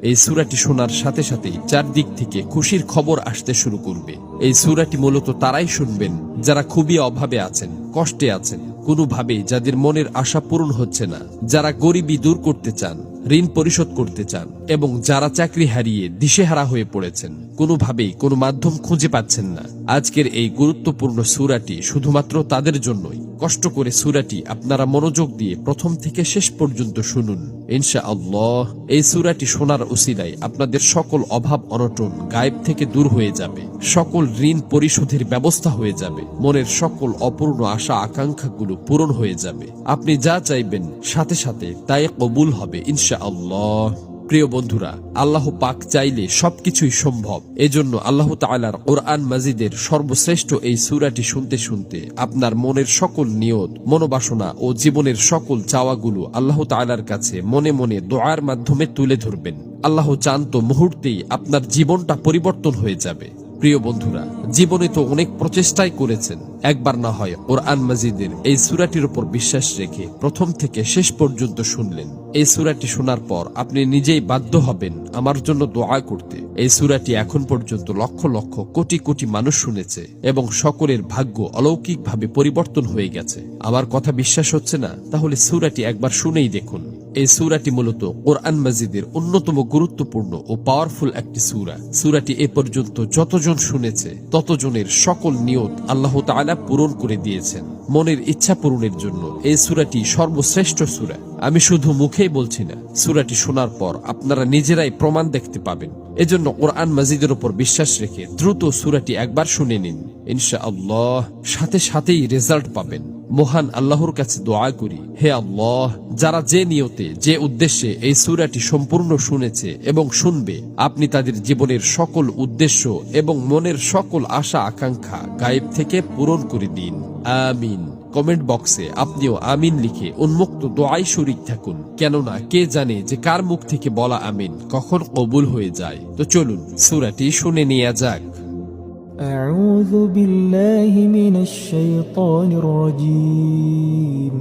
এই সূরাটি শোনার সাথে সাথেই চারদিক থেকে খুশির খবর আসতে শুরু করবে। এই সূরাটি মূলত তারাই শুনবেন যারা খুবই অভাবে আছেন, কষ্টে আছেন, কোনোভাবেই যাদের মনের আশা পূরণ হচ্ছে না, যারা গরিবি দূর করতে চান, ঋণ পরিশোধ করতে চান, এবং যারা চাকরি হারিয়ে দিশেহারা হয়ে পড়েছেন, কোনোভাবেই কোনো মাধ্যম খুঁজে পাচ্ছেন না। আজকের এই গুরুত্বপূর্ণ সূরাটি শুধুমাত্র তাদের জন্যই। কষ্ট করে সূরাটি আপনারা মনোযোগ দিয়ে প্রথম থেকে শেষ পর্যন্ত শুনুন। ইনশাআল্লাহ এই সূরাটি শোনার উসিলায় আপনাদের সকল অভাব অনটন গায়েব থেকে দূর হয়ে যাবে, সকল ঋণ পরিশোধের ব্যবস্থা হয়ে যাবে, মনের সকল অপূর্ণ আশা আকাঙ্ক্ষাগুলো পূরণ হয়ে যাবে। আপনি যা চাইবেন সাথে সাথে তাই কবুল হবে ইনশাআল্লাহ। প্রিয় বন্ধুরা, আল্লাহ পাক চাইলে সবকিছুই সম্ভব। এজন্য আল্লাহ তাআলার কোরআন মাজিদের সর্বশ্রেষ্ঠ এই সূরাটি শুনতে শুনতে আপনার মনের সকল নিয়ত, মনোবাসনা ও জীবনের সকল চাওয়াগুলো আল্লাহ তাআলার কাছে মনে মনে দোয়ার মাধ্যমে তুলে ধরবেন। আল্লাহ চান তো মুহূর্তেই আপনার জীবনটা পরিবর্তন হয়ে যাবে। প্রিয় বন্ধুরা, জীবনে তো অনেক প্রচেষ্টাই করেছেন, একবার না হয় কোরআন মাজিদের এই সূরাটির উপর বিশ্বাস রেখে প্রথম থেকে শেষ পর্যন্ত শুনলেন। এই সূরাটি শোনার পর আপনি নিজেই বাধ্য হবেন আমার জন্য দোয়া করতে। এই সূরাটি এখন পর্যন্ত লক্ষ লক্ষ কোটি কোটি মানুষ শুনেছে এবং সকলের ভাগ্য অলৌকিকভাবে পরিবর্তন হয়ে গেছে। আমার কথা বিশ্বাস হচ্ছে না? তাহলে সূরাটি একবার শুনেই দেখুন। এই সূরাটি মূলত কোরআন মাজিদের অন্যতম গুরুত্বপূর্ণ ও পাওয়ারফুল একটি সূরা। সূরাটি এ পর্যন্ত যতজন শুনেছে ততজনের সকল নিয়ত আল্লাহ তাআলা পূরণ করে দিয়েছেন। মনের ইচ্ছা পূরণের জন্য এই সূরাটি সর্বশ্রেষ্ঠ সূরা। আমি শুধু মুখেই বলছি না, সূরাটি শোনার পর আপনারা নিজেরাই প্রমাণ দেখতে পাবেন। এজন্য কোরআন মাজিদের উপর বিশ্বাস রেখে দ্রুত সূরাটি একবার শুনে নিন। ইনশাআল্লাহ সাথে সাথেই রেজাল্ট পাবেন। মহান আল্লাহর কাছে দোয়া করি, হে আল্লাহ, যারা যে নিয়তে যে উদ্দেশ্যে এই সূরাটি সম্পূর্ণ শুনেছে এবং শুনবে, আপনি তাদের জীবনের সকল উদ্দেশ্য এবং মনের সকল আশা আকাঙ্ক্ষা গায়েব থেকে পূরণ করে দিন। আমিন। কমেন্ট বক্সে আপনিও আমিন লিখে উন্মুক্ত দোয়ায় শরীক থাকুন, কেননা কে জানে যে কার মুখ থেকে বলা আমিন কখন কবুল হয়ে যায়। তো চলুন সূরাটি শুনে নেওয়া যাক। أعوذ بالله من الشيطان الرجيم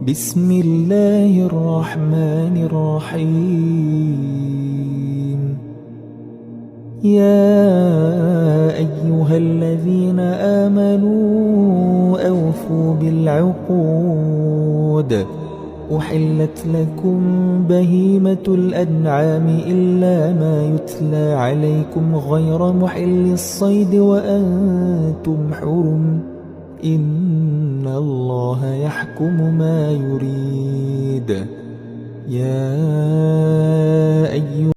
بسم الله الرحمن الرحيم يا أيها الذين آمنوا أوفوا بالعقود أحلت لكم بهيمة الأنعام إلا ما يتلى عليكم غير محل الصيد وأنتم حرم إن الله يحكم ما يريد يا أيها